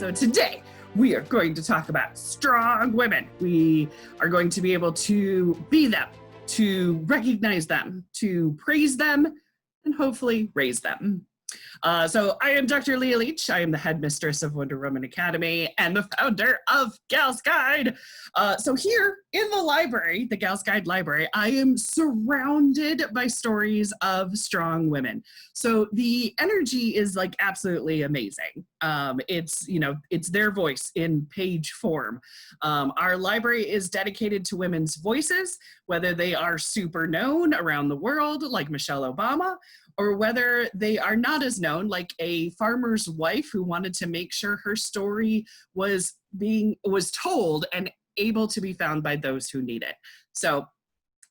So today we are going to talk about strong women. We are going to be able to be them, to recognize them, to praise them, and hopefully raise them. So I am Dr. Leah Leach. I am the headmistress of Wonder Woman Academy and the founder of Gal's Guide. So here in the library, the Gal's Guide library, I am surrounded by stories of strong women. So the energy is like absolutely amazing. It's their voice in page form. Our library is dedicated to women's voices, whether they are super known around the world, like Michelle Obama, or whether they are not as known, like a farmer's wife who wanted to make sure her story was told and able to be found by those who need it. So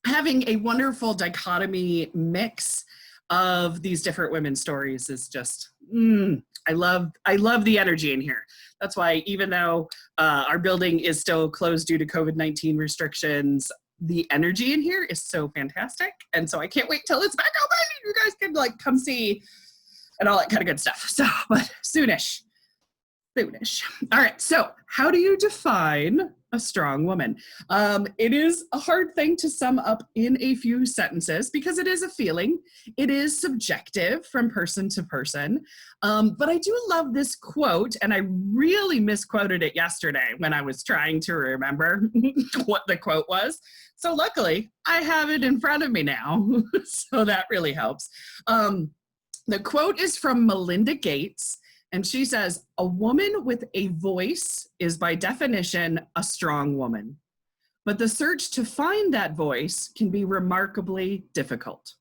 having a wonderful dichotomy mix of these different women's stories is just, I love the energy in here. That's why even though our building is still closed due to COVID-19 restrictions, the energy in here is so fantastic. And so I can't wait till it's back open. You guys can like come see and all that kind of good stuff. So, but soonish. All right, so how do you define a strong woman? It is a hard thing to sum up in a few sentences because it is a feeling. It is subjective from person to person. But I do love this quote, and I really misquoted it yesterday when I was trying to remember what the quote was. So luckily, I have it in front of me now, so that really helps. The quote is from Melinda Gates. And she says, "A woman with a voice is by definition a strong woman, but the search to find that voice can be remarkably difficult."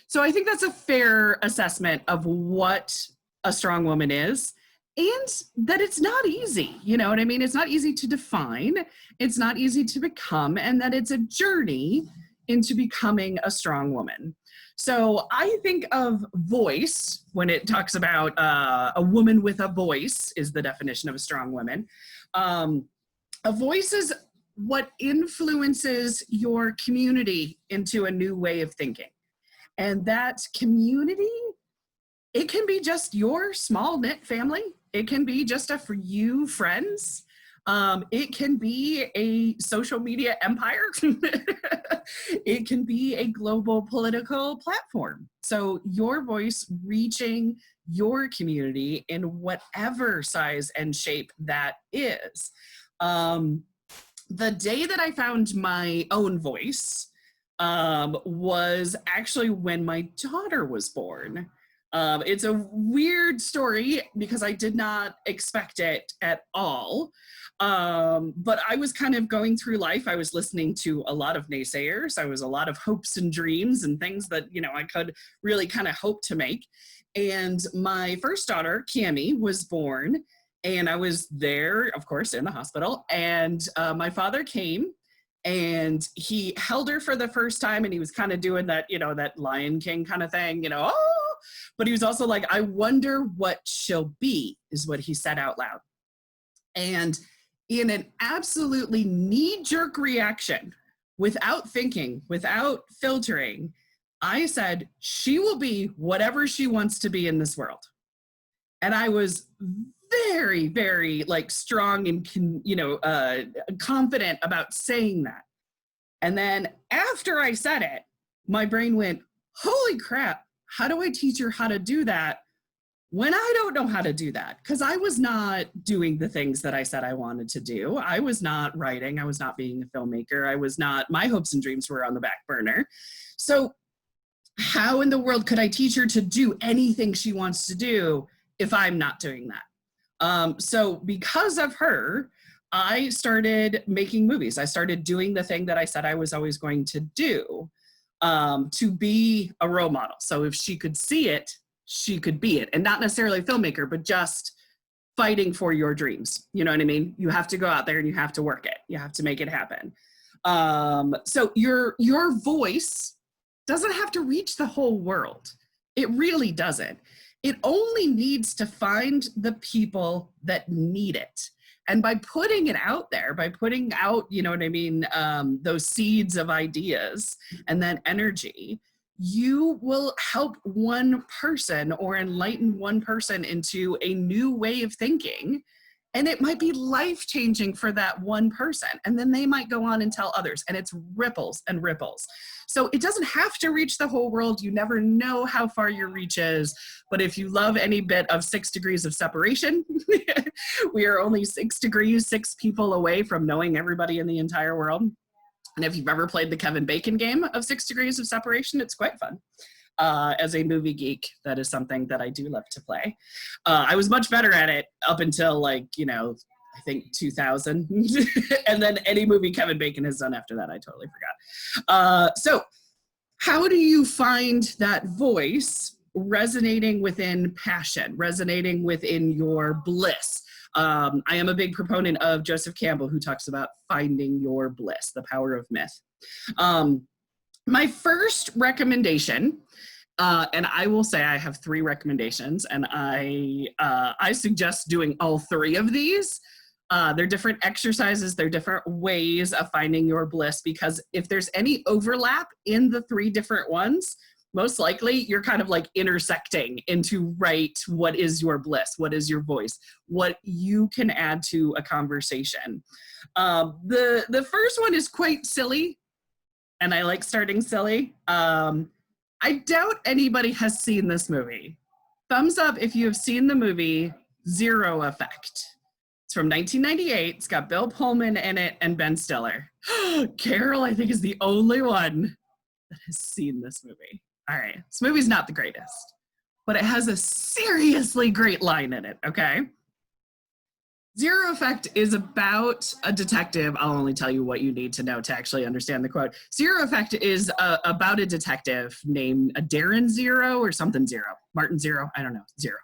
So I think that's a fair assessment of what a strong woman is, and that it's not easy. You know what I mean? It's not easy to define, it's not easy to become, and that it's a journey into becoming a strong woman. So I think of voice when it talks about a woman with a voice is the definition of a strong woman. A voice is what influences your community into a new way of thinking. And that community, it can be just your small knit family. It can be just a few friends. It can be a social media empire. It can be a global political platform. So your voice reaching your community in whatever size and shape that is. The day that I found my own voice was actually when my daughter was born. It's a weird story because I did not expect it at all. But I was kind of going through life. I was listening to a lot of naysayers. I was a lot of hopes and dreams and things that, I could really kind of hope to make. And my first daughter, Cammie, was born, and I was there, of course, in the hospital. And my father came and he held her for the first time, and he was kind of doing that, that Lion King kind of thing, oh, but he was also like, "I wonder what she'll be," is what he said out loud. And in an absolutely knee-jerk reaction, without thinking, without filtering, I said, "She will be whatever she wants to be in this world." And I was very, very strong and confident about saying that. And then after I said it, my brain went, "Holy crap, how do I teach her how to do that when I don't know how to do that?" Because I was not doing the things that I said I wanted to do. I was not writing. I was not being a filmmaker. My hopes and dreams were on the back burner. So how in the world could I teach her to do anything she wants to do if I'm not doing that? So because of her, I started making movies. I started doing the thing that I said I was always going to do, to be a role model. So if she could see it, she could be it. And not necessarily a filmmaker, but just fighting for your dreams. You know what I mean? You have to go out there and you have to work it. You have to make it happen. So your voice doesn't have to reach the whole world. It really doesn't. It only needs to find the people that need it. And by putting it out there, by putting out, those seeds of ideas and that energy, you will help one person or enlighten one person into a new way of thinking And it might be life-changing for that one person. And then they might go on and tell others, and it's ripples and ripples. So it doesn't have to reach the whole world. You never know how far your reach is. But if you love any bit of 6 degrees of separation, we are only 6 degrees, 6 people away from knowing everybody in the entire world. And if you've ever played the Kevin Bacon game of 6 degrees of separation, it's quite fun. As a movie geek, that is something that I do love to play. I was much better at it up until I think 2000. And then any movie Kevin Bacon has done after that, I totally forgot. So how do you find that voice resonating within passion, resonating within your bliss? I am a big proponent of Joseph Campbell, who talks about finding your bliss, the power of myth. My first recommendation, and I will say I have 3 recommendations, and I suggest doing all 3 of these. They're different exercises, they're different ways of finding your bliss, because if there's any overlap in the 3 different ones, most likely you're kind of like intersecting into what is your bliss, what is your voice, what you can add to a conversation. The first one is quite silly, and I like starting silly. I doubt anybody has seen this movie. Thumbs up if you have seen the movie Zero Effect. It's from 1998. It's got Bill Pullman in it and Ben Stiller. Carol, I think, is the only one that has seen this movie. All right, this movie's not the greatest, but it has a seriously great line in it, okay? Zero Effect is about a detective. I'll only tell you what you need to know to actually understand the quote. Zero Effect is about a detective named Darren Zero or something Zero. Martin Zero, I don't know, Zero.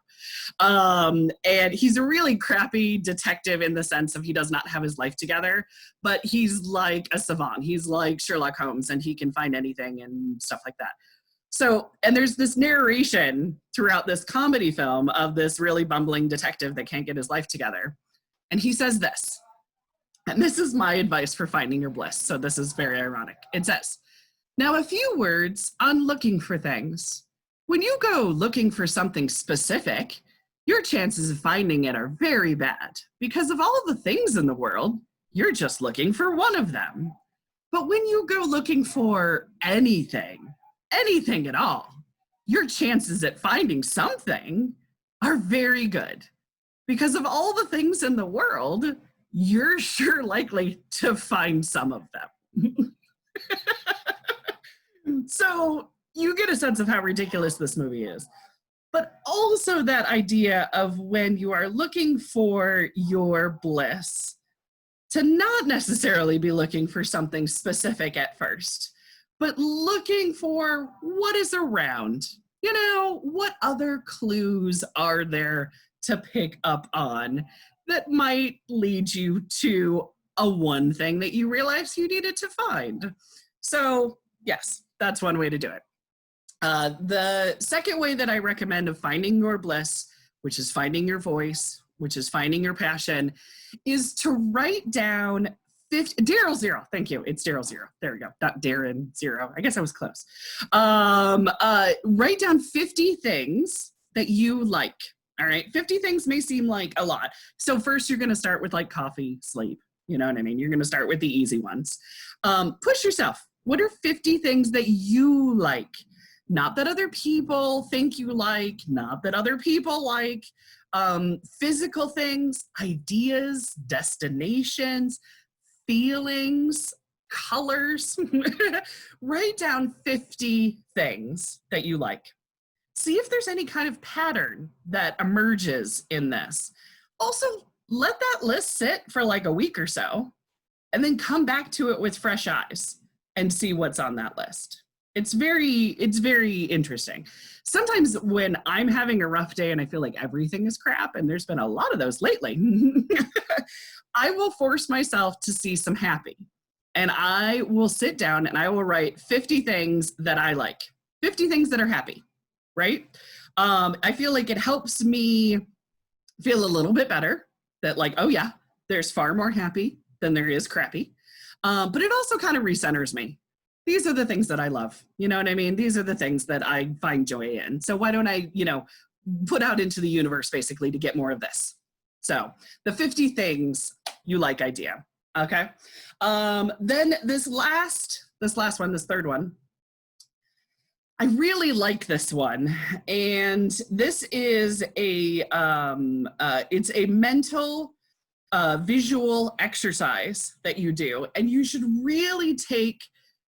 And he's a really crappy detective in the sense of he does not have his life together, but he's like a savant. He's like Sherlock Holmes, and he can find anything and stuff like that. So, and there's this narration throughout this comedy film of this really bumbling detective that can't get his life together. And he says this, and this is my advice for finding your bliss, so this is very ironic. It says, now a few words on looking for things. When you go looking for something specific, your chances of finding it are very bad, because of all the things in the world, you're just looking for one of them. But when you go looking for anything at all, your chances at finding something are very good. Because of all the things in the world, you're sure likely to find some of them. So you get a sense of how ridiculous this movie is. But also that idea of when you are looking for your bliss, to not necessarily be looking for something specific at first, but looking for what is around. You know, what other clues are there to pick up on that might lead you to a one thing that you realize you needed to find. So yes, that's one way to do it. The second way that I recommend of finding your bliss, which is finding your voice, which is finding your passion, is to write down Daryl Zero. Thank you. It's Daryl Zero. There we go. Not Darren Zero. I guess I was close. Write down 50 things that you like. All right. 50 things may seem like a lot. So first you're going to start with like coffee, sleep. You know what I mean? You're going to start with the easy ones. Push yourself. What are 50 things that you like? Not that other people think you like, not that other people like. Physical things, ideas, destinations, feelings, colors. Write down 50 things that you like. See if there's any kind of pattern that emerges in this. Also, let that list sit for like a week or so, and then come back to it with fresh eyes and see what's on that list. It's very interesting. Sometimes when I'm having a rough day and I feel like everything is crap, and there's been a lot of those lately, I will force myself to see some happy. And I will sit down and I will write 50 things that I like, 50 things that are happy, right? I feel like it helps me feel a little bit better that like, oh yeah, there's far more happy than there is crappy. But it also kind of recenters me. These are the things that I love. You know what I mean? These are the things that I find joy in. So why don't I, put out into the universe basically to get more of this? So the 50 things you like idea. Okay. Then this third one, I really like this one. And this is it's a mental visual exercise that you do. And you should really take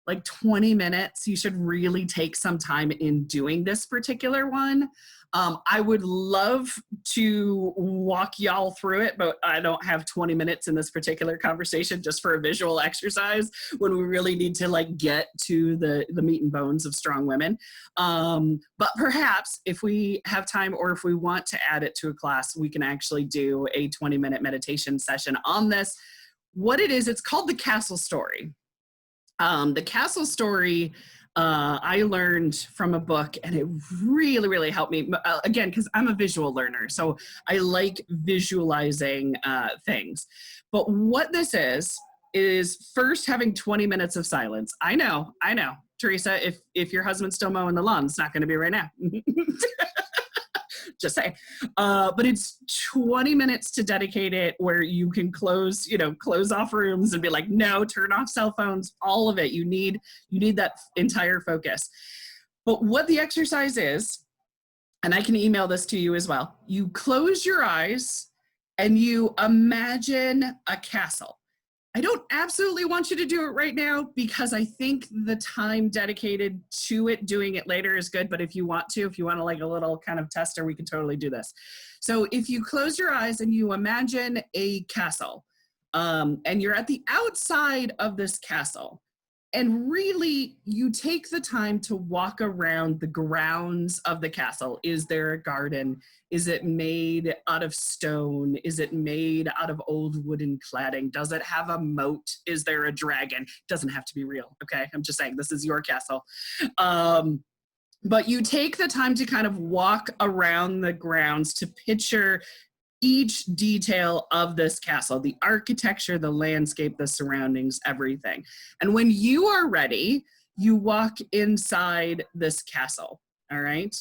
like 20 minutes. You should really take some time in doing this particular one. I would love to walk y'all through it, but I don't have 20 minutes in this particular conversation just for a visual exercise when we really need to like get to the meat and bones of strong women. But perhaps if we have time or if we want to add it to a class, we can actually do a 20-minute meditation session on this. What it is, it's called the castle story. The castle story, I learned from a book, and it really, really helped me. Again, because I'm a visual learner, so I like visualizing things. But what this is first having 20 minutes of silence. I know. Teresa, if your husband's still mowing the lawn, it's not going to be right now. Just say, but it's 20 minutes to dedicate it where you can close off rooms and be like, no, turn off cell phones, all of it. You need that entire focus. But what the exercise is, and I can email this to you as well, you close your eyes and you imagine a castle. I don't absolutely want you to do it right now because I think the time dedicated to it, doing it later is good. But if you want to like a little kind of tester, we can totally do this. So if you close your eyes and you imagine a castle, and you're at the outside of this castle, and really you take the time to walk around the grounds of the castle. Is there a garden? Is it made out of stone? Is it made out of old wooden cladding? Does it have a moat? Is there a dragon? It doesn't have to be real, okay? I'm just saying, this is your castle. But you take the time to kind of walk around the grounds to picture each detail of this castle, the architecture, the landscape, the surroundings, everything. And when you are ready, you walk inside this castle, all right?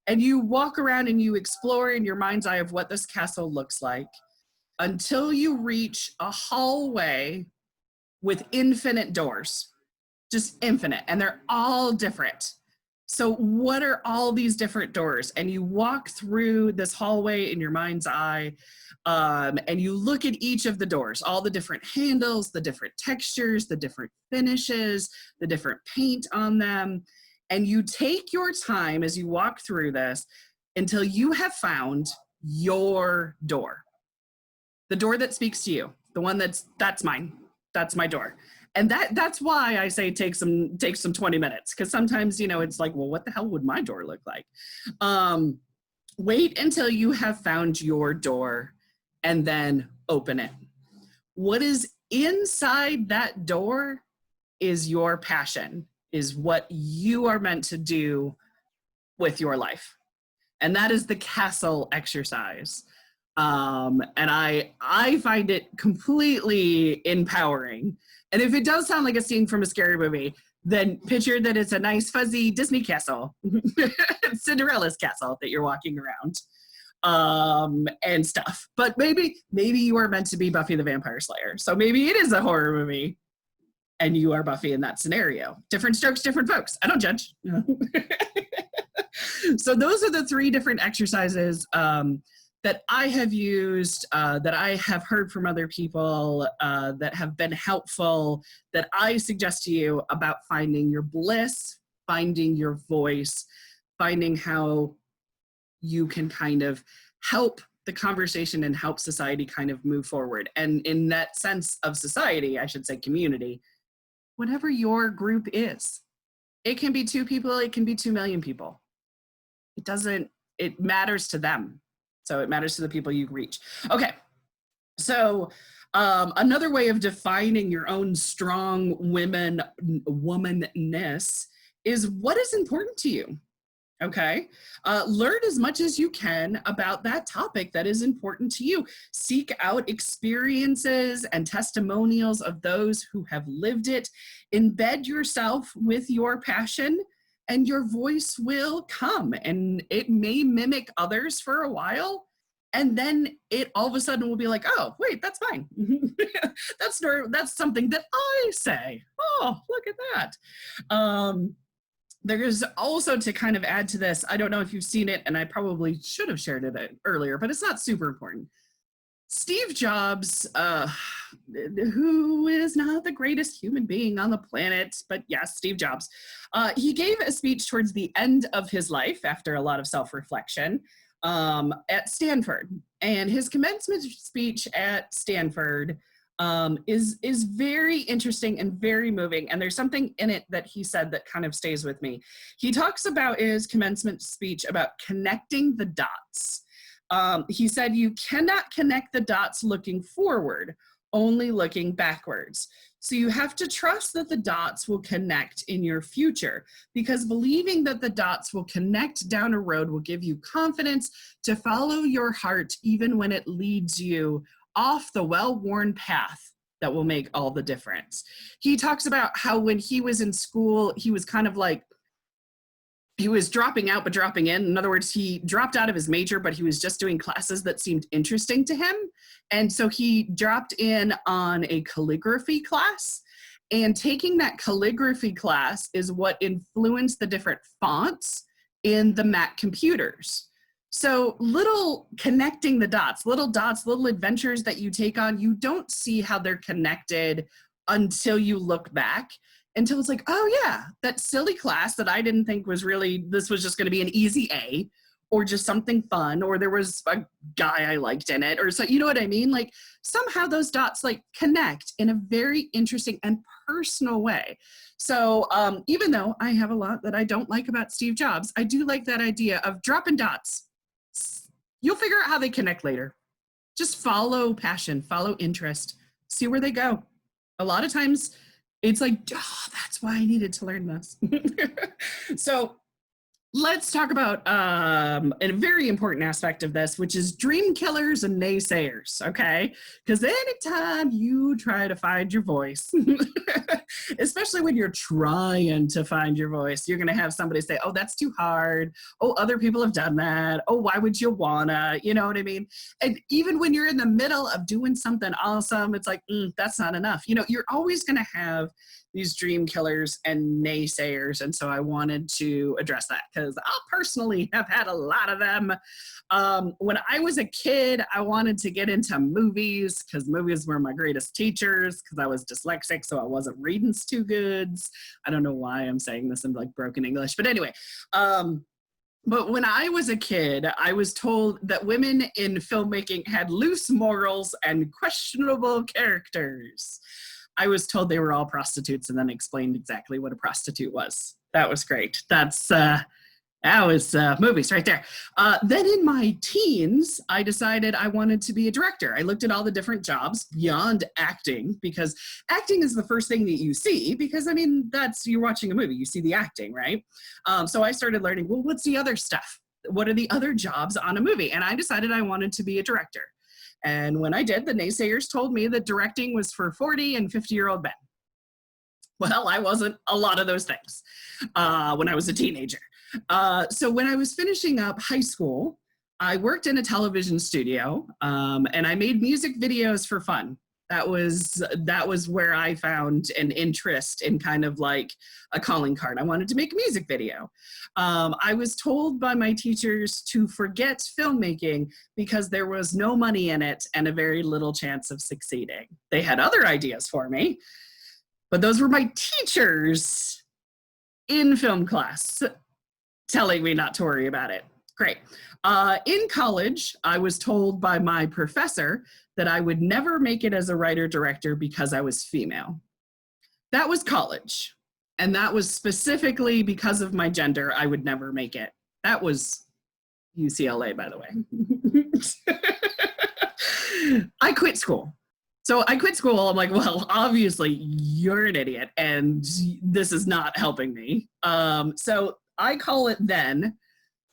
And you walk around and you explore in your mind's eye of what this castle looks like until you reach a hallway with infinite doors, just infinite, and they're all different. So what are all these different doors? And you walk through this hallway in your mind's eye, and you look at each of the doors, all the different handles, the different textures, the different finishes, the different paint on them. And you take your time as you walk through this until you have found your door. The door that speaks to you, the one that's mine, that's my door. And that's why I say take some 20 minutes, because sometimes, it's like, well, what the hell would my door look like? Wait until you have found your door and then open it. What is inside that door is your passion, is what you are meant to do with your life. And that is the castle exercise. And I find it completely empowering. And if it does sound like a scene from a scary movie, then picture that it's a nice fuzzy Disney castle, Cinderella's castle that you're walking around, and stuff. But maybe you are meant to be Buffy the Vampire Slayer. So maybe it is a horror movie and you are Buffy in that scenario. Different strokes, different folks. I don't judge. So those are the 3 different exercises that I have used, that I have heard from other people, that have been helpful, that I suggest to you about finding your bliss, finding your voice, finding how you can kind of help the conversation and help society kind of move forward. And in that sense of society, I should say community, whatever your group is. It can be 2 people, it can be 2 million people. It matters to them. So it matters to the people you reach. Okay, so another way of defining your own strong womanness is what is important to you, okay? Learn as much as you can about that topic that is important to you. Seek out experiences and testimonials of those who have lived it. Embed yourself with your passion, and your voice will come, and it may mimic others for a while, And then it all of a sudden will be like, oh, wait, that's fine. That's something that I say. Oh, look at that. There's also, to kind of add to this, I don't know if you've seen it, and I probably should have shared it earlier, but it's not super important. Steve Jobs, who is not the greatest human being on the planet, but yes, Steve Jobs, he gave a speech towards the end of his life after a lot of self-reflection at Stanford. And his commencement speech at Stanford is very interesting and very moving. And there's something in it that he said that kind of stays with me. He talks about his commencement speech about connecting the dots. He said, you cannot connect the dots looking forward, only looking backwards. So you have to trust that the dots will connect in your future, because believing that the dots will connect down a road will give you confidence to follow your heart, even when it leads you off the well-worn path that will make all the difference. He talks about how when he was in school, he was kind of like, he was dropping out, but dropping in. In other words, he dropped out of his major, but he was just doing classes that seemed interesting to him. And so he dropped in on a calligraphy class. And taking that calligraphy class is what influenced the different fonts in the Mac computers. So little connecting the dots, little adventures that you take on, you don't see how they're connected until you look back. Until it's like, oh yeah, that silly class that I didn't think was really, this was just going to be an easy A, or just something fun, or there was a guy I liked in it, or so, you know what I mean? Like somehow those dots like connect in a very interesting and personal way. So even though I have a lot that I don't like about Steve Jobs, I do like that idea of dropping dots. You'll figure out how they connect later. Just follow passion, follow interest, see where they go. A lot of times, it's like, oh, that's why I needed to learn this. So let's talk about a very important aspect of this, which is dream killers and naysayers, okay? Because anytime you try to find your voice, especially when you're trying to find your voice, you're gonna have somebody say, oh, that's too hard. Oh, other people have done that. Oh, why would you wanna? You know what I mean? And even when you're in the middle of doing something awesome, it's like, that's not enough. You know, you're always gonna have these dream killers and naysayers. And so I wanted to address that because I personally have had a lot of them. When I was a kid, I wanted to get into movies because movies were my greatest teachers, because I was dyslexic, so I wasn't reading too good. I don't know why I'm saying this in like broken English, but anyway. But when I was a kid, I was told that women in filmmaking had loose morals and questionable characters. I was told they were all prostitutes and then explained exactly what a prostitute was. That was great. That was movies right there. Then in my teens, I decided I wanted to be a director. I looked at all the different jobs beyond acting, because acting is the first thing that you see, because I mean, you're watching a movie, you see the acting, right? So I started learning, well, what's the other stuff? What are the other jobs on a movie? And I decided I wanted to be a director. And when I did, the naysayers told me that directing was for 40 and 50-year-old men. Well, I wasn't a lot of those things when I was a teenager. So when I was finishing up high school, I worked in a television studio and I made music videos for fun. That was where I found an interest in kind of like a calling card. I wanted to make a music video. I was told by my teachers to forget filmmaking because there was no money in it and a very little chance of succeeding. They had other ideas for me, but those were my teachers in film class telling me not to worry about it. Great. In college, I was told by my professor that I would never make it as a writer-director because I was female. That was college. And that was specifically because of my gender. I would never make it. That was UCLA, by the way. I quit school. So I quit school. I'm like, well, obviously you're an idiot and this is not helping me. So I call it then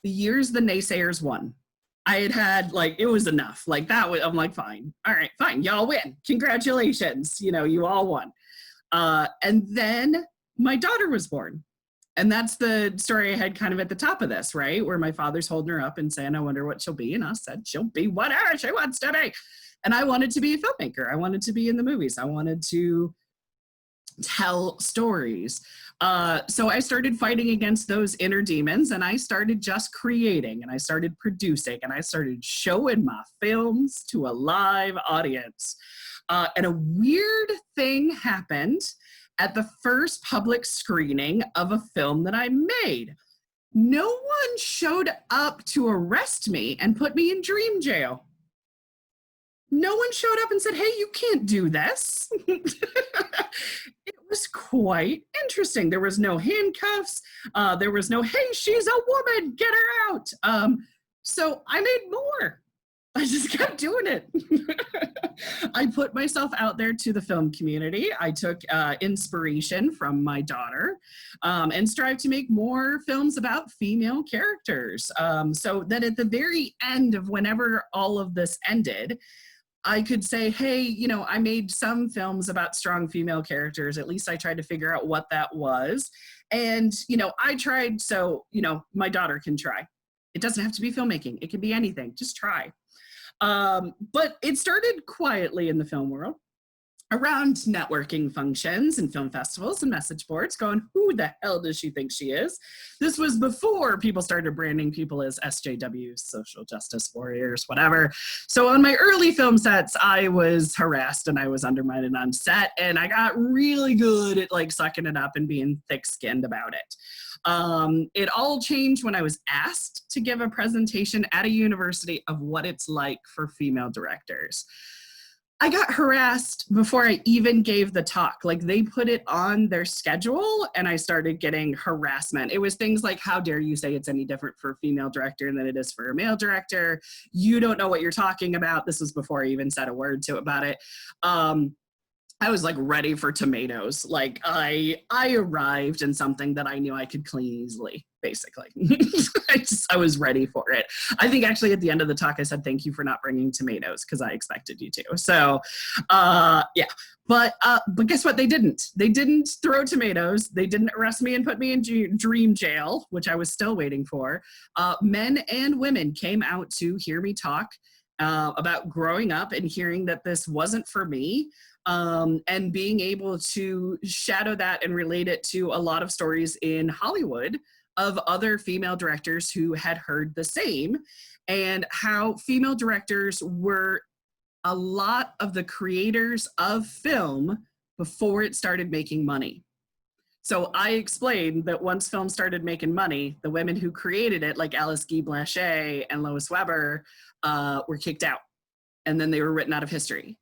the years the naysayers won. I had like, it was enough. Like that was, I'm like, fine. All right, fine. Y'all win. Congratulations. You know, you all won. And then my daughter was born. And that's the story I had kind of at the top of this, right? Where my father's holding her up and saying, I wonder what she'll be. And I said, she'll be whatever she wants to be. And I wanted to be a filmmaker. I wanted to be in the movies. I wanted to tell stories. So I started fighting against those inner demons, and I started just creating, and I started producing, and I started showing my films to a live audience. And a weird thing happened at the first public screening of a film that I made. No one showed up to arrest me and put me in dream jail. No one showed up and said, hey, you can't do this. It was quite interesting. There was no handcuffs. There was no, hey, she's a woman, get her out. So I made more. I just kept doing it. I put myself out there to the film community. I took inspiration from my daughter and strived to make more films about female characters. So that at the very end of whenever all of this ended, I could say, hey, you know, I made some films about strong female characters. At least I tried to figure out what that was. And, you know, I tried, so, you know, my daughter can try. It doesn't have to be filmmaking. It can be anything. Just try. But it started quietly in the film world, around networking functions and film festivals and message boards, going, who the hell does she think she is? This was before people started branding people as SJWs, social justice warriors, whatever. So on my early film sets, I was harassed and I was undermined on set, and I got really good at like sucking it up and being thick-skinned about it. It all changed when I was asked to give a presentation at a university of what it's like for female directors. I got harassed before I even gave the talk. Like, they put it on their schedule and I started getting harassment. It was things like, how dare you say it's any different for a female director than it is for a male director? You don't know what you're talking about. This was before I even said a word to about it. I was like ready for tomatoes. Like I arrived in something that I knew I could clean easily, basically. I was ready for it. I think actually at the end of the talk, I said, thank you for not bringing tomatoes, because I expected you to. So yeah, but guess what? They didn't throw tomatoes. They didn't arrest me and put me in dream jail, which I was still waiting for. Men and women came out to hear me talk about growing up and hearing that this wasn't for me. And being able to shadow that and relate it to a lot of stories in Hollywood of other female directors who had heard the same, and how female directors were a lot of the creators of film before it started making money. So I explained that once film started making money, the women who created it, like Alice Guy Blanchet and Lois Weber, were kicked out, and then they were written out of history.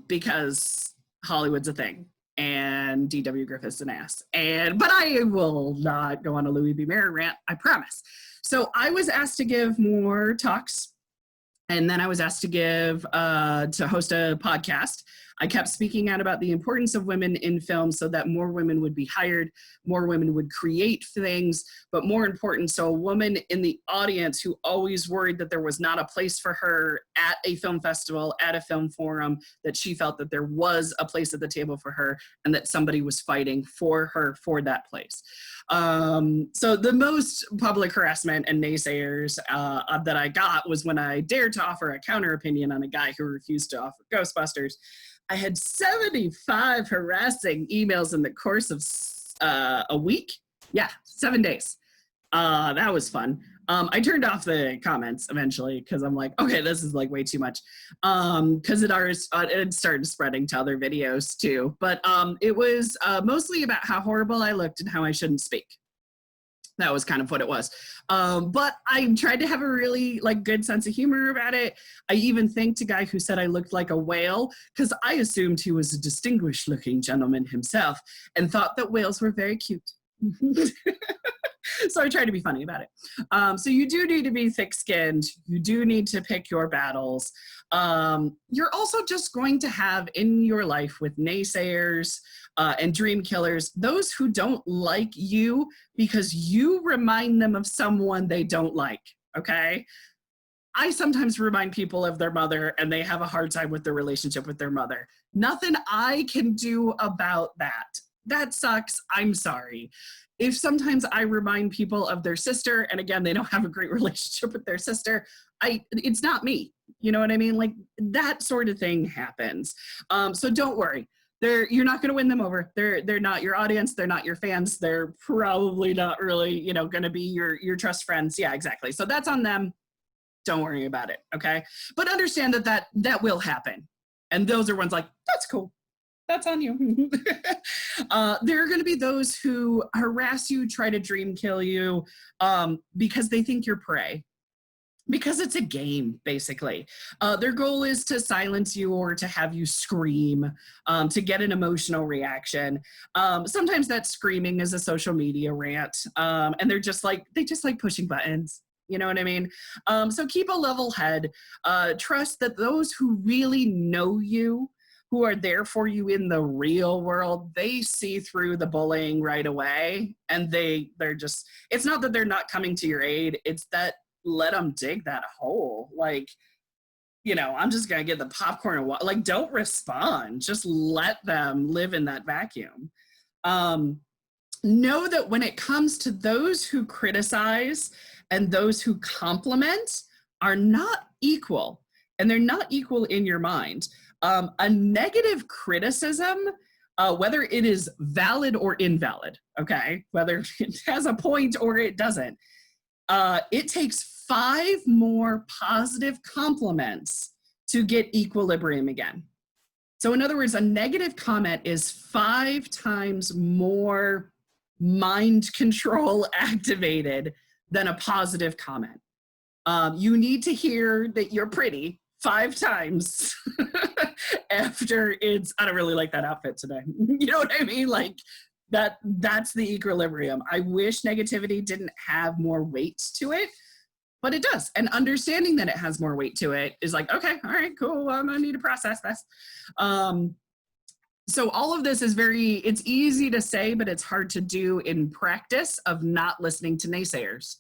Because Hollywood's a thing and D.W. Griffith's an ass. But I will not go on a Louis B. Mayer rant, I promise. So I was asked to give more talks, and then I was asked to host a podcast. I kept speaking out about the importance of women in film so that more women would be hired, more women would create things, but more important, so a woman in the audience who always worried that there was not a place for her at a film festival, at a film forum, that she felt that there was a place at the table for her and that somebody was fighting for her for that place. So the most public harassment and naysayers that I got was when I dared to offer a counter opinion on a guy who refused to offer Ghostbusters. I had 75 harassing emails in the course of a week. Yeah, 7 days. That was fun. I turned off the comments eventually because I'm like, okay, this is like way too much. Because it started spreading to other videos too. But it was mostly about how horrible I looked and how I shouldn't speak. That was kind of what it was. But I tried to have a really like good sense of humor about it. I even thanked a guy who said I looked like a whale, because I assumed he was a distinguished looking gentleman himself and thought that whales were very cute. So I tried to be funny about it. So you do need to be thick-skinned. You do need to pick your battles. You're also just going to have in your life with naysayers and dream killers, those who don't like you because you remind them of someone they don't like, okay? I sometimes remind people of their mother and they have a hard time with their relationship with their mother. Nothing I can do about that. That sucks. I'm sorry. if sometimes I remind people of their sister, and again, they don't have a great relationship with their sister, it's not me. You know what I mean? Like that sort of thing happens. So don't worry. You're not going to win them over. They're not your audience. They're not your fans. They're probably not really, going to be your trust friends. Yeah, exactly. So that's on them. Don't worry about it. Okay. But understand that will happen. And those are ones like, that's cool. That's on you. There are going to be those who harass you, try to dream kill you, because they think you're prey. Because it's a game, basically. Their goal is to silence you or to have you scream, to get an emotional reaction. Sometimes that screaming is a social media rant, and they just like pushing buttons. You know what I mean? So keep a level head. Trust that those who really know you, who are there for you in the real world, they see through the bullying right away. And they're just, it's not that they're not coming to your aid, it's that let them dig that hole. Like, I'm just going to get the popcorn and water. Like, don't respond. Just let them live in that vacuum. Know that when it comes to those who criticize and those who compliment are not equal, and they're not equal in your mind. A negative criticism, whether it is valid or invalid, okay, whether it has a point or it doesn't, it takes 5 more positive compliments to get equilibrium again. So in other words, a negative comment is 5 times more mind control activated than a positive comment. You need to hear that you're pretty 5 times after I don't really like that outfit today. You know what I mean? Like, that's the equilibrium. I wish negativity didn't have more weight to it, but it does. And understanding that it has more weight to it is like, okay, all right, cool. I'm gonna need to process this. So all of this is it's easy to say, but it's hard to do in practice of not listening to naysayers.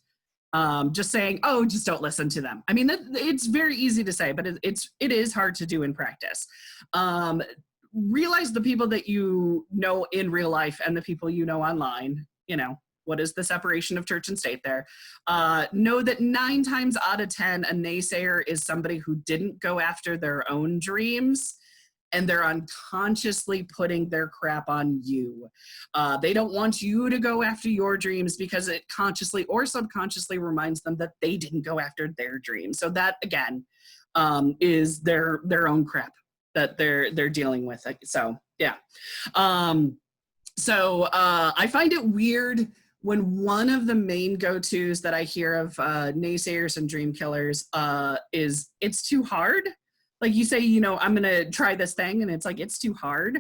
Just saying, oh, just don't listen to them. I mean, it's very easy to say, but it is hard to do in practice. Realize the people that you know in real life and the people you know online. What is the separation of church and state there? Know that 9 times out of 10, a naysayer is somebody who didn't go after their own dreams, and they're unconsciously putting their crap on you. They don't want you to go after your dreams because it consciously or subconsciously reminds them that they didn't go after their dreams. So that, again, is their own crap that they're dealing with. So, yeah. So I find it weird when one of the main go-tos that I hear of naysayers and dream killers is it's too hard. Like you say, I'm going to try this thing, and it's like, it's too hard.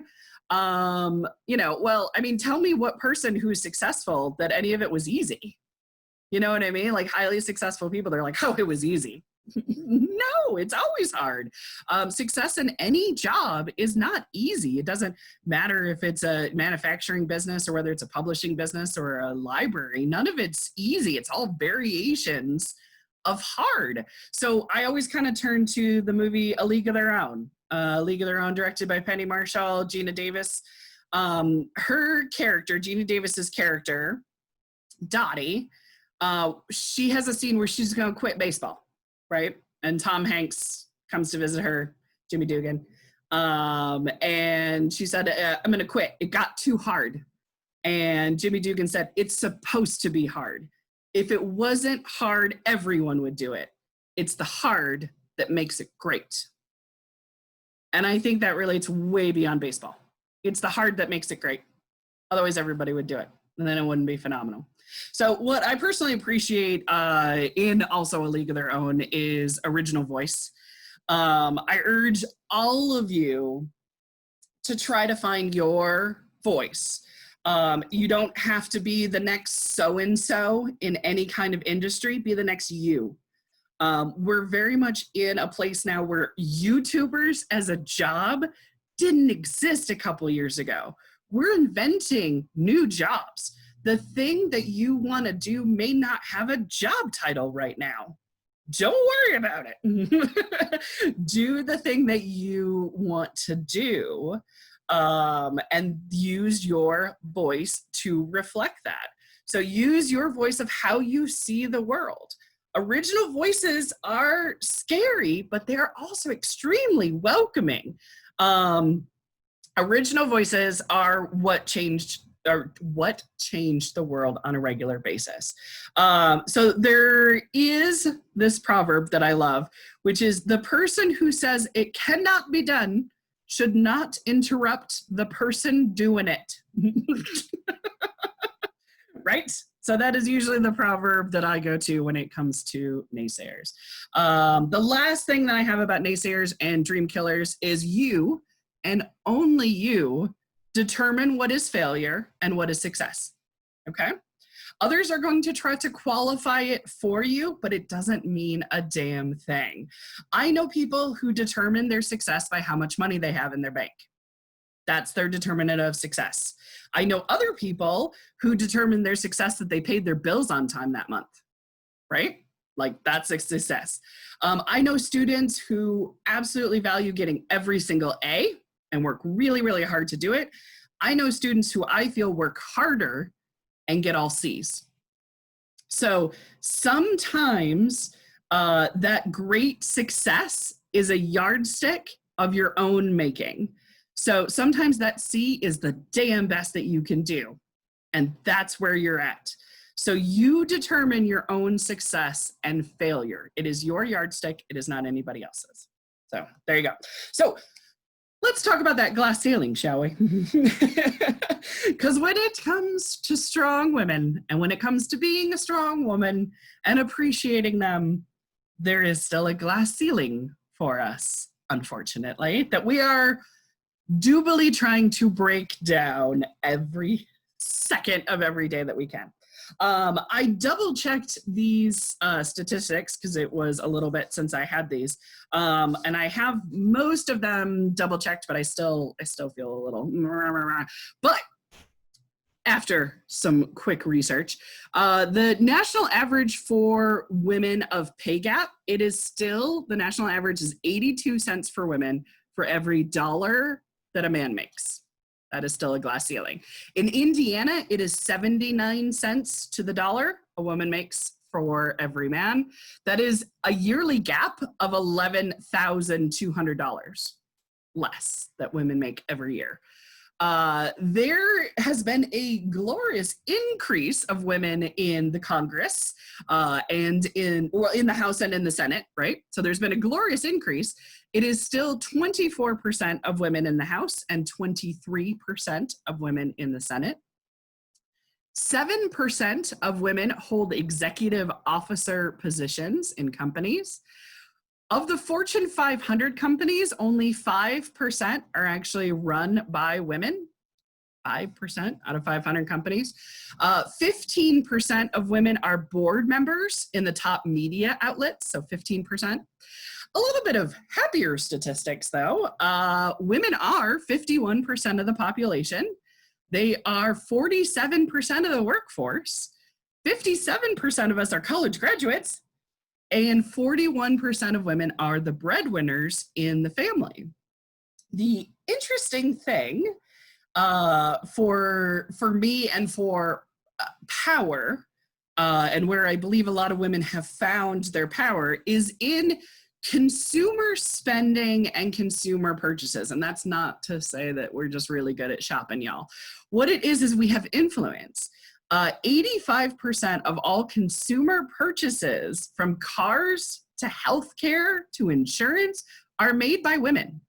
Well, I mean, tell me what person who's successful that any of it was easy. You know what I mean? Like highly successful people, they're like, oh, it was easy. No, it's always hard. Success in any job is not easy. It doesn't matter if it's a manufacturing business or whether it's a publishing business or a library. None of it's easy. It's all variations of hard. So I always kind of turn to the movie A League of Their Own. League of Their Own, directed by Penny Marshall, Gina Davis. Her character, Gina Davis's character, Dottie, she has a scene where she's going to quit baseball, right? And Tom Hanks comes to visit her, Jimmy Dugan. And she said, I'm going to quit. It got too hard. And Jimmy Dugan said, it's supposed to be hard. If it wasn't hard, everyone would do it. It's the hard that makes it great. And I think that relates way beyond baseball. It's the hard that makes it great. Otherwise, everybody would do it, and then it wouldn't be phenomenal. So what I personally appreciate in also A League of Their Own is original voice. I urge all of you to try to find your voice. You don't have to be the next so-and-so in any kind of industry. Be the next you. We're very much in a place now where YouTubers as a job didn't exist a couple years ago. We're inventing new jobs. The thing that you want to do may not have a job title right now. Don't worry about it. Do the thing that you want to do, and use your voice to reflect that. So use your voice of how you see the world. Original voices are scary, but they're also extremely welcoming. Original voices are what changed the world on a regular basis. So there is this proverb that I love, which is the person who says it cannot be done should not interrupt the person doing it. Right? So that is usually the proverb that I go to when it comes to naysayers. The last thing that I have about naysayers and dream killers is you, and only you, determine what is failure and what is success, okay? Others are going to try to qualify it for you, but it doesn't mean a damn thing. I know people who determine their success by how much money they have in their bank. That's their determinant of success. I know other people who determine their success that they paid their bills on time that month, right? Like that's a success. I know students who absolutely value getting every single A and work really, really hard to do it. I know students who I feel work harder and get all C's. So sometimes that great success is a yardstick of your own making. So sometimes that C is the damn best that you can do. And that's where you're at. So you determine your own success and failure. It is your yardstick. It is not anybody else's. So there you go. So let's talk about that glass ceiling, shall we? Because when it comes to strong women, and when it comes to being a strong woman and appreciating them, there is still a glass ceiling for us, unfortunately, that we are doubly trying to break down every second of every day that we can. I double checked these statistics because it was a little bit since I had these, and I have most of them double checked, but I still feel a little. But after some quick research, the national average for women of pay gap, it is still, the national average is 82 cents for women for every dollar that a man makes. That is still a glass ceiling. In Indiana, it is 79 cents to the dollar a woman makes for every man. That is a yearly gap of $11,200 less that women make every year. There has been a glorious increase of women in the Congress and in the House and in the Senate, right? So there's been a glorious increase. It is still 24% of women in the House and 23% of women in the Senate. 7% of women hold executive officer positions in companies. Of the Fortune 500 companies, only 5% are actually run by women. 5% out of 500 companies. 15% of women are board members in the top media outlets, so 15%. A little bit of happier statistics, though. Women are 51% of the population. They are 47% of the workforce. 57% of us are college graduates. And 41% of women are the breadwinners in the family. The interesting thing for me and for power, and where I believe a lot of women have found their power, is in consumer spending and consumer purchases. And that's not to say that we're just really good at shopping, y'all. What it is we have influence. 85% of all consumer purchases, from cars to healthcare to insurance, are made by women.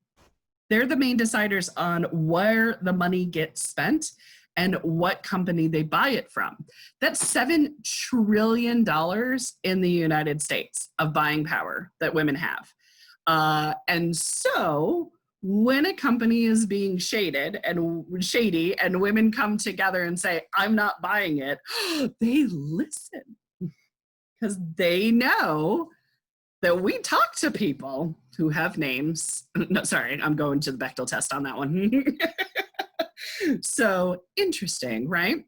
They're the main deciders on where the money gets spent and what company they buy it from. That's $7 trillion in the United States of buying power that women have. And so when a company is being shady and women come together and say, I'm not buying it, they listen because they know that we talk to people who have names. No, sorry, I'm going to the Bechdel test on that one. So interesting, right?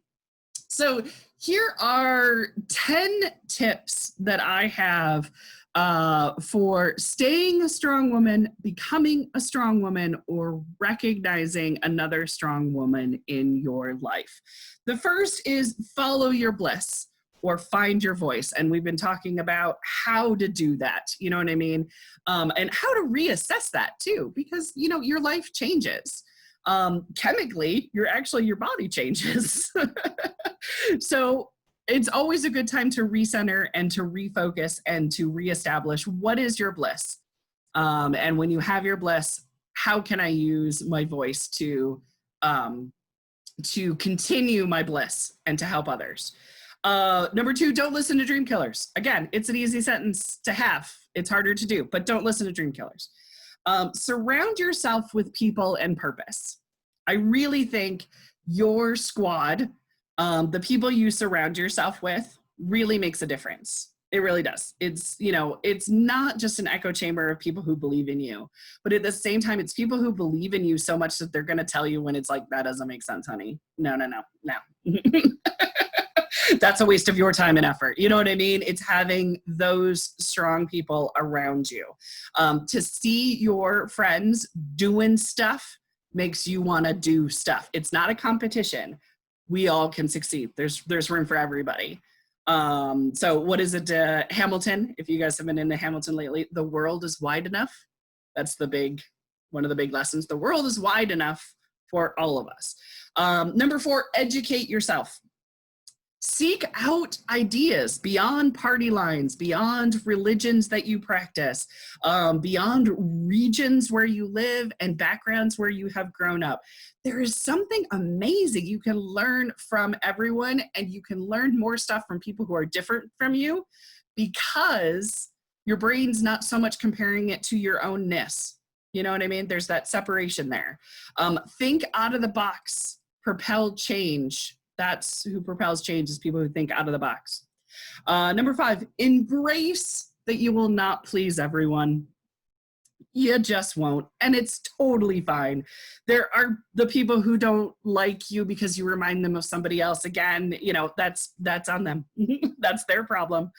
So here are 10 tips that I have for staying a strong woman, becoming a strong woman, or recognizing another strong woman in your life. The first is follow your bliss or find your voice. And we've been talking about how to do that, you know what I mean? And how to reassess that too, because, you know, your life changes. Chemically, your body changes. So it's always a good time to recenter and to refocus and to reestablish what is your bliss. And when you have your bliss, how can I use my voice to continue my bliss and to help others? Number 2, don't listen to dream killers. Again, it's an easy sentence to have. It's harder to do, but don't listen to dream killers. Surround yourself with people and purpose. I really think your squad, the people you surround yourself with, really makes a difference. It really does. It's, you know, it's not just an echo chamber of people who believe in you, but at the same time, it's people who believe in you so much that they're going to tell you when it's like, that doesn't make sense, honey. No. That's a waste of your time and effort. You know what I mean? It's having those strong people around you. To see your friends doing stuff makes you want to do stuff. It's not a competition. We all can succeed. There's room for everybody. So what is it, Hamilton? If you guys have been into Hamilton lately, the world is wide enough. That's one of the big lessons. The world is wide enough for all of us. Number 4, educate yourself. Seek out ideas beyond party lines, beyond religions that you practice, beyond regions where you live and backgrounds where you have grown up. There is something amazing you can learn from everyone, and you can learn more stuff from people who are different from you because your brain's not so much comparing it to your ownness. You know what I mean? There's that separation there. Think out of the box, propel change. That's who propels change, is people who think out of the box. Number 5, embrace that you will not please everyone. You just won't, and it's totally fine. There are the people who don't like you because you remind them of somebody else. Again, you know, that's on them. That's their problem.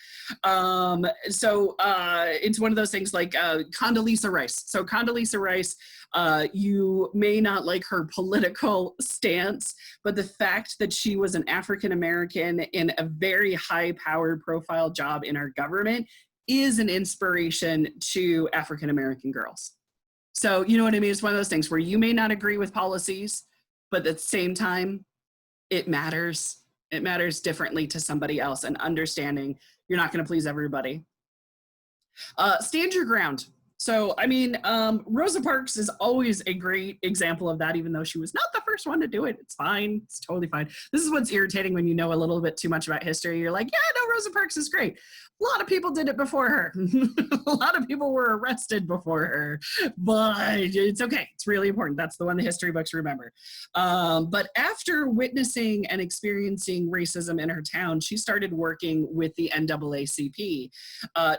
So it's one of those things like Condoleezza Rice. So Condoleezza Rice, you may not like her political stance, but the fact that she was an African American in a very high powered profile job in our government is an inspiration to African American girls. So, you know what I mean? It's one of those things where you may not agree with policies, but at the same time, it matters. It matters differently to somebody else, and understanding you're not going to please everybody. Stand your ground. So, I mean, Rosa Parks is always a great example of that, even though she was not the first one to do it. It's fine. It's totally fine. This is what's irritating when you know a little bit too much about history. You're like, yeah, no, Rosa Parks is great. A lot of people did it before her. A lot of people were arrested before her, but it's okay. It's really important. That's the one the history books remember. But after witnessing and experiencing racism in her town, she started working with the NAACP.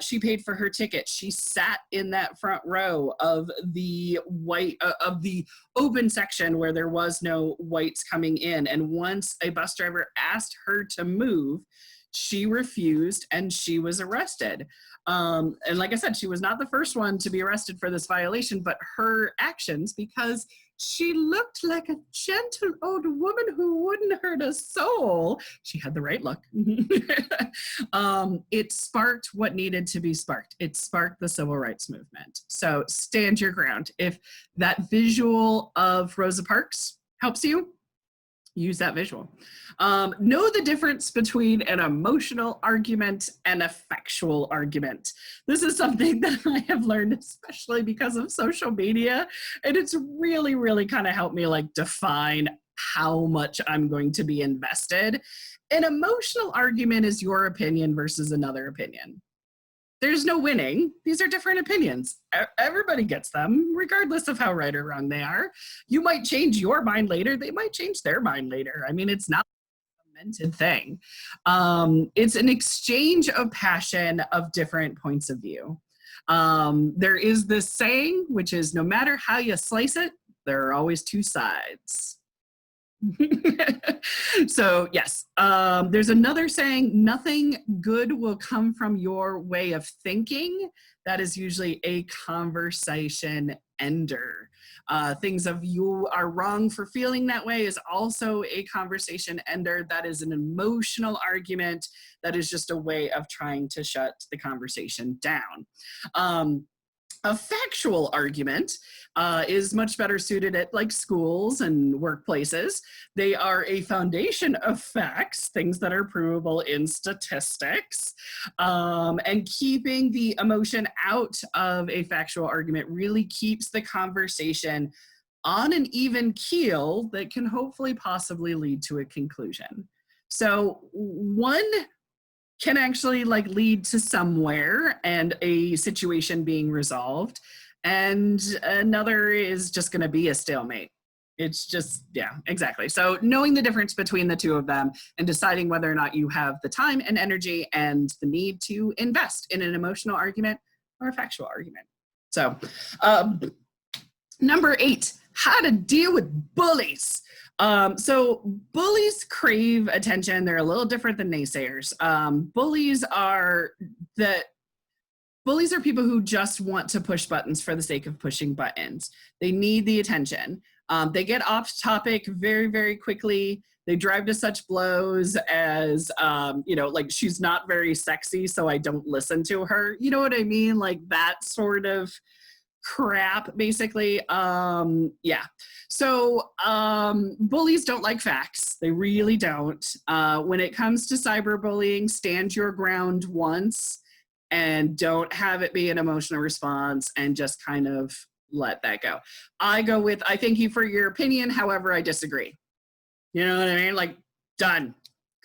She paid for her ticket. She sat in that front row of the open section where there was no whites coming in. And once a bus driver asked her to move, she refused and she was arrested. And like I said, she was not the first one to be arrested for this violation, but her actions, because she looked like a gentle old woman who wouldn't hurt a soul. She had the right look. It sparked what needed to be sparked. It sparked the civil rights movement. So stand your ground. If that visual of Rosa Parks helps you, use that visual. Know the difference between an emotional argument and a factual argument. This is something that I have learned, especially because of social media, and it's really, really kind of helped me like define how much I'm going to be invested. An emotional argument is your opinion versus another opinion. There's no winning. These are different opinions. Everybody gets them, regardless of how right or wrong they are. You might change your mind later. They might change their mind later. I mean, it's not a mented thing. It's an exchange of passion of different points of view. There is this saying, which is no matter how you slice it, there are always two sides. So yes, there's another saying, nothing good will come from your way of thinking. That is usually a conversation ender. Things of you are wrong for feeling that way is also a conversation ender. That is an emotional argument. That is just a way of trying to shut the conversation down. A factual argument is much better suited at like schools and workplaces. They are a foundation of facts, things that are provable in statistics, and keeping the emotion out of a factual argument really keeps the conversation on an even keel that can hopefully possibly lead to a conclusion. So one can actually like lead to somewhere and a situation being resolved, and another is just going to be a stalemate. It's just, yeah, exactly. So knowing the difference between the two of them and deciding whether or not you have the time and energy and the need to invest in an emotional argument or a factual argument. So number 8, how to deal with bullies. So bullies crave attention. They're a little different than naysayers. Bullies are people who just want to push buttons for the sake of pushing buttons. They need the attention. They get off topic very, very quickly. They drive to such blows as, like, she's not very sexy, so I don't listen to her. You know what I mean? Like that sort of crap, basically. Yeah. So bullies don't like facts. They really don't. When it comes to cyberbullying, stand your ground once and don't have it be an emotional response and just kind of let that go. I go with, I thank you for your opinion. However, I disagree. You know what I mean? Like, done.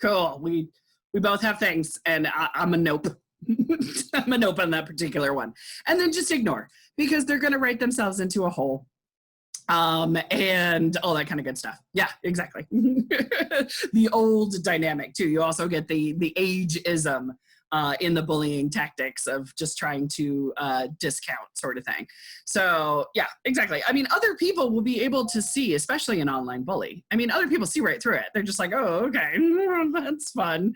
Cool. We both have things, and I'm a nope. I'm a nope on that particular one. And then just ignore, because they're going to write themselves into a hole. And all that kind of good stuff. Yeah, exactly. The old dynamic too. You also get the ageism in the bullying tactics of just trying to discount sort of thing. So yeah, exactly. I mean, other people will be able to see, especially an online bully. I mean, other people see right through it. They're just like, oh, okay, that's fun.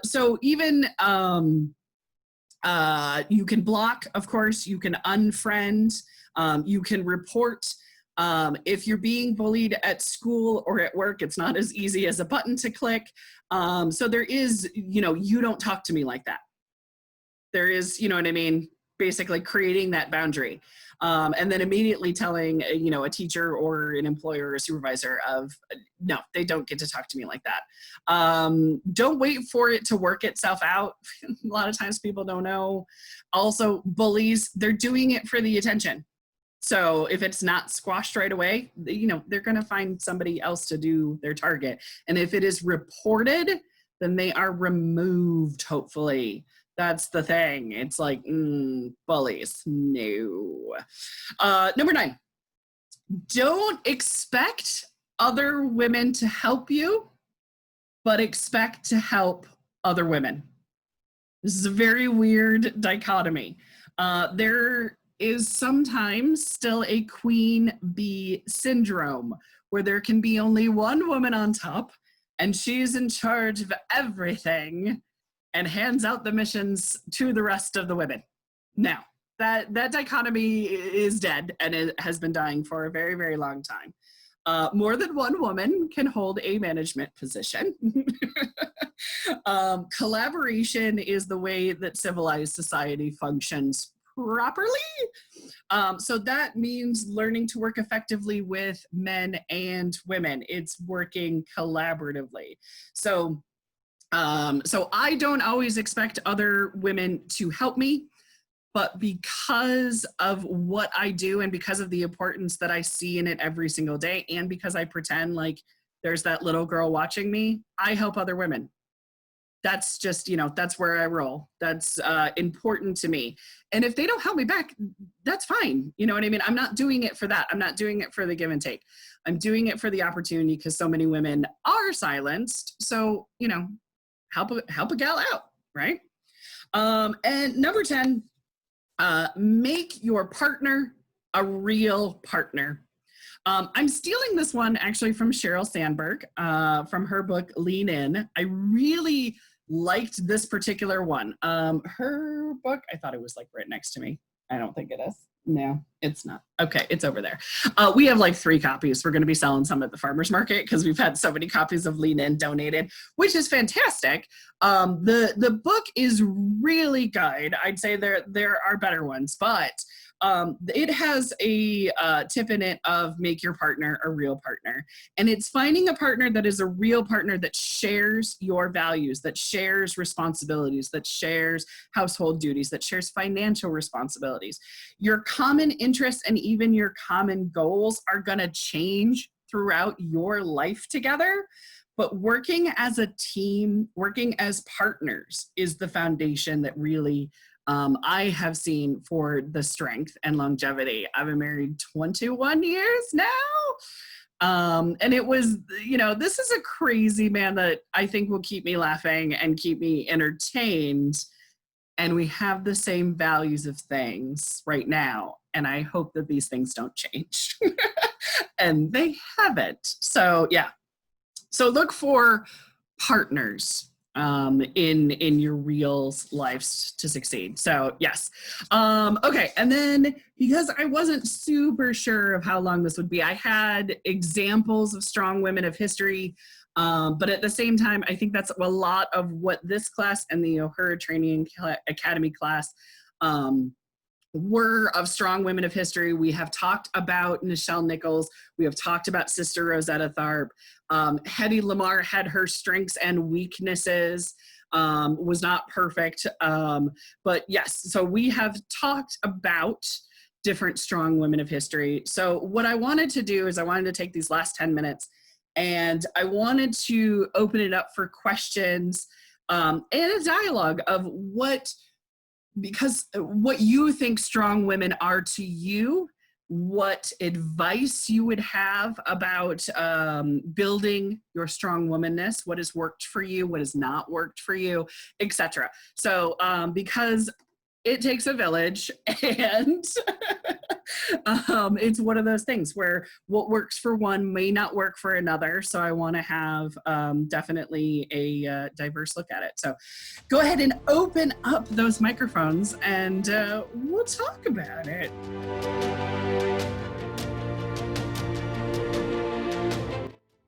So even you can block, of course, you can unfriend, you can report. If you're being bullied at school or at work, it's not as easy as a button to click. So there is, you don't talk to me like that. There is, you know what I mean? Basically creating that boundary. And then immediately telling, a teacher or an employer or a supervisor of, no, they don't get to talk to me like that. Don't wait for it to work itself out. A lot of times people don't know. Also, bullies, they're doing it for the attention. So if it's not squashed right away, they're going to find somebody else to do their target. And if it is reported, then they are removed, hopefully. That's the thing. It's like, bullies, no. Number 9, don't expect other women to help you, but expect to help other women. This is a very weird dichotomy. There is sometimes still a queen bee syndrome, where there can be only one woman on top and she's in charge of everything and hands out the missions to the rest of the women. Now, that dichotomy is dead, and it has been dying for a very, very long time. More than one woman can hold a management position. Collaboration is the way that civilized society functions properly. So that means learning to work effectively with men and women. It's working collaboratively. So I don't always expect other women to help me, but because of what I do and because of the importance that I see in it every single day, and because I pretend like there's that little girl watching me, I help other women. That's just, that's where I roll. That's important to me. And if they don't help me back, that's fine. You know what I mean? I'm not doing it for that. I'm not doing it for the give and take. I'm doing it for the opportunity, because so many women are silenced. So, help a gal out, right? And number 10, make your partner a real partner. I'm stealing this one actually from Sheryl Sandberg, from her book, Lean In. I really liked this particular one. Her book, I thought it was like right next to me. I don't think it is. No, it's not. Okay, it's over there. We have like 3 copies. We're going to be selling some at the farmer's market because we've had so many copies of Lean In donated, which is fantastic. The book is really good. I'd say there are better ones, but it has a tip in it of make your partner a real partner. And it's finding a partner that is a real partner that shares your values, that shares responsibilities, that shares household duties, that shares financial responsibilities. Your common interests and even your common goals are going to change throughout your life together. But working as a team, working as partners is the foundation that really I have seen for the strength and longevity. I've been married 21 years now. And it was, this is a crazy man that I think will keep me laughing and keep me entertained. And we have the same values of things right now. And I hope that these things don't change. And they haven't. So, yeah. So look for partners in your real lives to succeed. So yes. Okay. And then because I wasn't super sure of how long this would be, I had examples of strong women of history. But at the same time, I think that's a lot of what this class and the O'Hara Training Academy class were of strong women of history. We have talked about Nichelle Nichols. We have talked about Sister Rosetta Tharpe. Hedy Lamarr had her strengths and weaknesses, was not perfect. But yes, so we have talked about different strong women of history. So what I wanted to do is I wanted to take these last 10 minutes and I wanted to open it up for questions and a dialogue of what you think strong women are to you, what advice you would have about building your strong womanness, what has worked for you, what has not worked for you, etc. So because it takes a village and it's one of those things where what works for one may not work for another. So I want to have definitely a diverse look at it. So go ahead and open up those microphones and we'll talk about it.